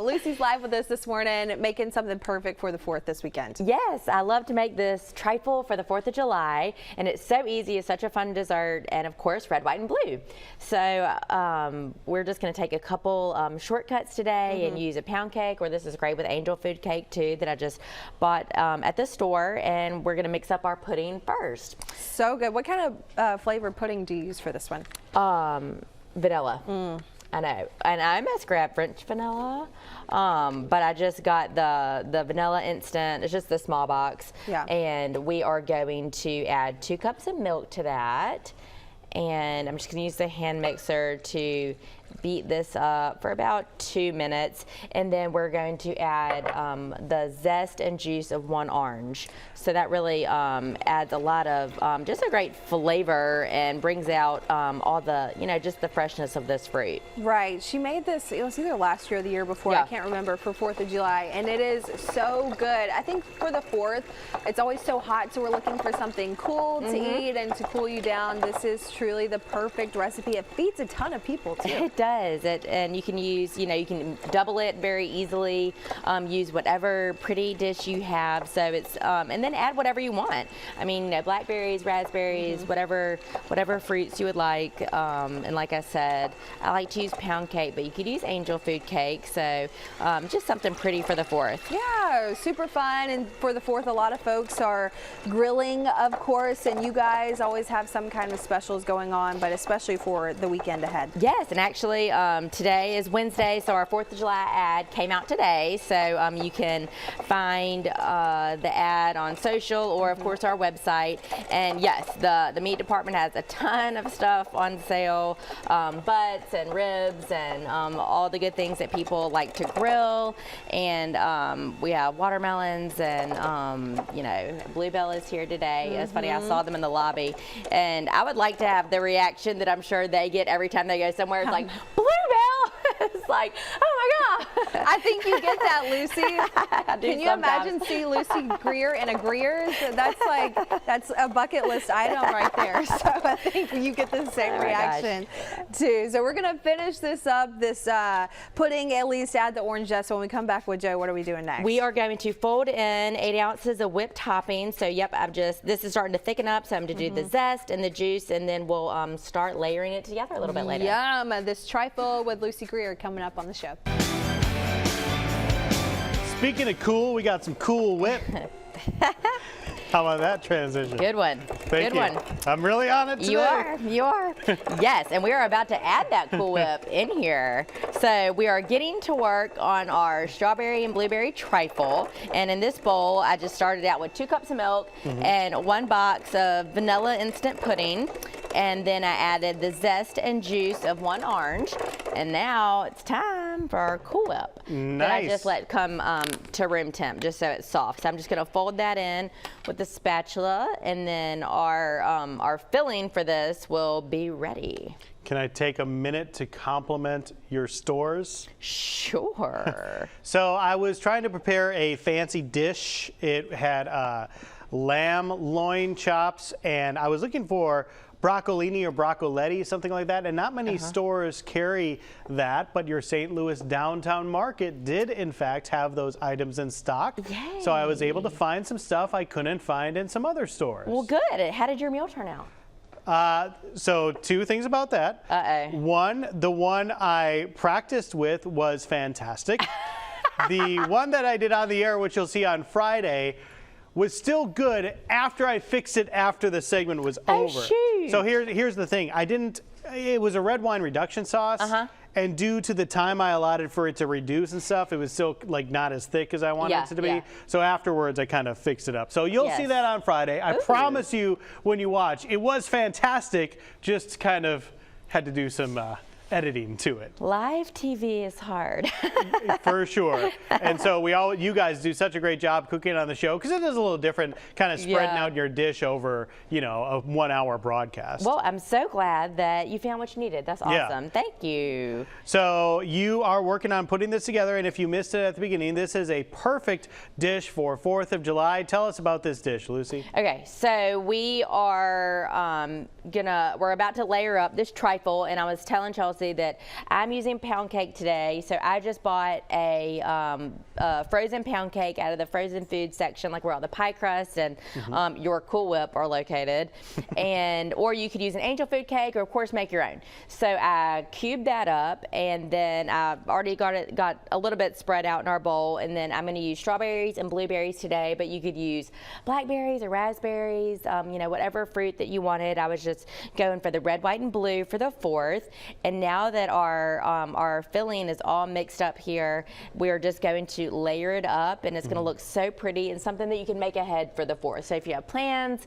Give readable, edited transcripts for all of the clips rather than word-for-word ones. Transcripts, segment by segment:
Lucy's live with us this morning, making something perfect for the 4th this weekend. Yes, I love to make this trifle for the 4th of July, and it's so easy. It's such a fun dessert, and of course, red, white, and blue. So we're just going to take a couple shortcuts today and use a pound cake, or this is great with angel food cake too, that I just bought at the store, and we're going to mix up our pudding first. So good. What kind of flavored pudding do you use for this one? Vanilla. I know, and I must grab French vanilla, but I just got the vanilla instant. It's just the small box. Yeah. And we are going to add 2 cups of milk to that, and I'm just going to use the hand mixer to beat this up for about 2 minutes, and then we're going to add the zest and juice of 1 orange. So that really adds a lot of just a great flavor and brings out all the, just the freshness of this fruit. Right. She made this, it was either last year or the year before, Yeah. I can't remember, for 4th of July, and it is so good. I think for the 4th, it's always so hot, so we're looking for something cool to eat and to cool you down. This is truly the perfect recipe. It feeds a ton of people too. It does. And you can use, you can double it very easily, use whatever pretty dish you have. So it's, and then add whatever you want. I mean, blackberries, raspberries, whatever fruits you would like. And like I said, I like to use pound cake, but you could use angel food cake. So just something pretty for the 4th. Yeah, super fun. And for the 4th, a lot of folks are grilling, of course, and you guys always have some kind of specials going on, but especially for the weekend ahead. Yes, and actually today is Wednesday, so our 4th of July ad came out today. So you can find the ad on social or, of course, our website. And yes, the meat department has a ton of stuff on sale, butts and ribs and all the good things that people like to grill. And we have watermelons and, Bluebell is here today. It's funny, I saw them in the lobby. And I would like to have the reaction that I'm sure they get every time they go somewhere. It's like, Bluebell! It's like, oh my God. I think you get that, Lucy. Can you imagine seeing Lucy Greer in a Greer's? That's a bucket list item right there. So I think you get the same reaction too. So we're gonna finish this up, this pudding, at least add the orange zest. So when we come back with Joe, what are we doing next? We are going to fold in 8 ounces of whipped topping. So yep, this is starting to thicken up. So I'm going to do the zest and the juice, and then we'll start layering it together a little bit later. Yum, this trifle with Lucy Greer coming up on the show. Speaking of cool, we got some Cool Whip. How about that transition? Good one. Thank you. Good one. I'm really on it today. You are. Yes, and we are about to add that Cool Whip in here. So we are getting to work on our strawberry and blueberry trifle. And in this bowl, I just started out with 2 cups of milk and 1 box of vanilla instant pudding. And then I added the zest and juice of 1 orange. And now it's time for our Cool Whip. Nice. That I just let come to room temp just so it's soft. So I'm just going to fold that in with the spatula, and then our filling for this will be ready. Can I take a minute to compliment your stores? Sure. So I was trying to prepare a fancy dish. It had lamb loin chops, and I was looking for broccolini or broccoletti, something like that, and not many stores carry that, but your St. Louis downtown market did in fact have those items in stock. Yay. So I was able to find some stuff I couldn't find in some other stores. Well, good. How did your meal turn out? So 2 things about that. One, the one I practiced with was fantastic. The one that I did on the air, which you'll see on Friday, was still good after I fixed it after the segment was over. Shoot. So here's the thing. It was a red wine reduction sauce. And due to the time I allotted for it to reduce and stuff, it was still like not as thick as I wanted it to be. So afterwards, I kind of fixed it up. So you'll see that on Friday. I promise you when you watch, it was fantastic, just kind of had to do some editing to it. Live TV is hard. For sure. And so you guys do such a great job cooking on the show, because it is a little different, kind of spreading out your dish over, a 1-hour broadcast. Well, I'm so glad that you found what you needed. That's awesome. Thank you. So you are working on putting this together, and if you missed it at the beginning, this is a perfect dish for 4th of July. Tell us about this dish, Lucy. Okay, so we are we're about to layer up this trifle, and I was telling Chelsea Chelsea, that I'm using pound cake today. So I just bought a frozen pound cake out of the frozen food section, like where all the pie crust and your Cool Whip are located. Or you could use an angel food cake, or of course make your own. So I cubed that up, and then I've already got a little bit spread out in our bowl, and then I'm going to use strawberries and blueberries today, but you could use blackberries or raspberries, you know, whatever fruit that you wanted. I was just going for the red, white, and blue for the 4th. And now that our filling is all mixed up here, we're just going to layer it up, and it's going to look so pretty, and something that you can make ahead for the 4th. So if you have plans,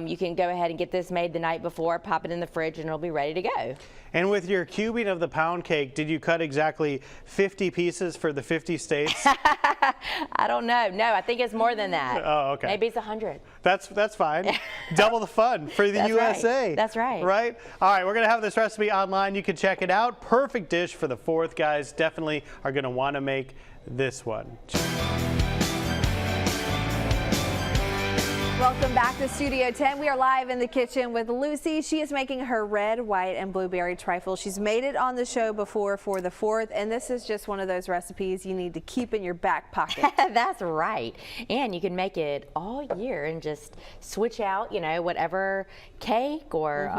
you can go ahead and get this made the night before, pop it in the fridge, and it'll be ready to go. And with your cubing of the pound cake, did you cut exactly 50 pieces for the 50 states? I don't know. No, I think it's more than that. Oh, okay. Maybe it's 100. That's fine. Double the fun for the USA. Right. That's right. Right? All right, we're going to have this recipe online. You can check it out. Perfect dish for the 4th, guys. Definitely are going to want to make this one. Welcome back to Studio 10. We are live in the kitchen with Lucy. She is making her red, white, and blueberry trifle. She's made it on the show before for the 4th, and this is just one of those recipes you need to keep in your back pocket. That's right. And you can make it all year and just switch out, you know, whatever cake or,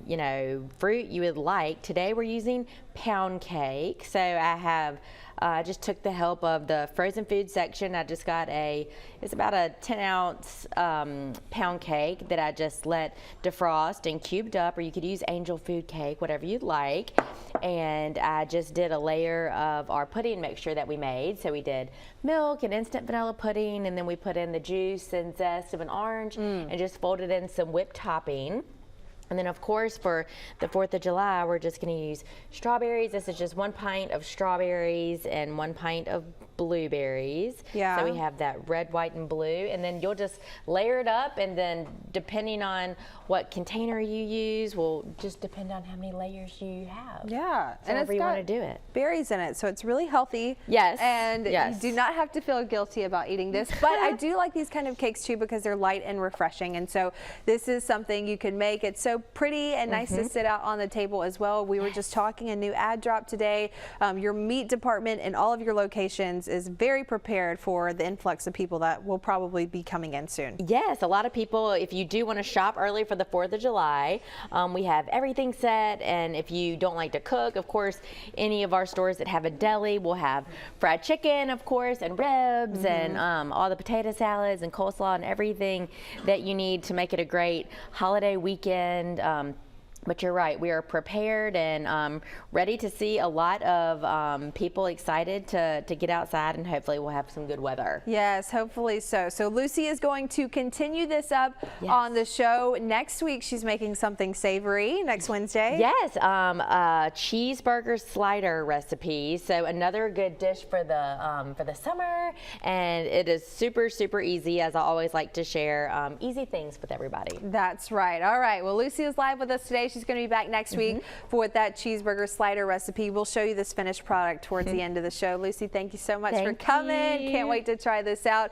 you know, fruit you would like. Today we're using pound cake. So I just took the help of the frozen food section. I just got it's about a 10-ounce pound cake that I just let defrost and cubed up, or you could use angel food cake, whatever you'd like. And I just did a layer of our pudding mixture that we made. So we did milk and instant vanilla pudding, and then we put in the juice and zest of an orange and just folded in some whipped topping. And then, of course, for the 4th of July, we're just going to use strawberries. This is just 1 pint of strawberries and 1 pint of blueberries. Yeah. So we have that red, white, and blue. And then you'll just layer it up, and then depending on what container you use will just depend on how many layers you have. Yeah. So however you want to do it. Berries in it, so it's really healthy. Yes. And yes. you do not have to feel guilty about eating this. But I do like these kind of cakes too, because they're light and refreshing. And so this is something you can make. It's so pretty and nice to sit out on the table as well. We were just talking, a new ad drop today. Your meat department in all of your locations is very prepared for the influx of people that will probably be coming in soon. Yes, a lot of people, if you do want to shop early for the 4th of July, we have everything set. And if you don't like to cook, of course, any of our stores that have a deli will have fried chicken, of course, and ribs and all the potato salads and coleslaw and everything that you need to make it a great holiday weekend. But you're right, we are prepared and ready to see a lot of people excited to get outside, and hopefully we'll have some good weather. Yes, hopefully so. So Lucy is going to continue this up on the show. Next week she's making something savory, next Wednesday. Yes, a cheeseburger slider recipe. So another good dish for the summer, and it is super, super easy, as I always like to share easy things with everybody. That's right. All right, well, Lucy is live with us today. She's going to be back next week for that cheeseburger slider recipe. We'll show you this finished product towards the end of the show. Lucy, thank you so much for coming. Can't wait to try this out.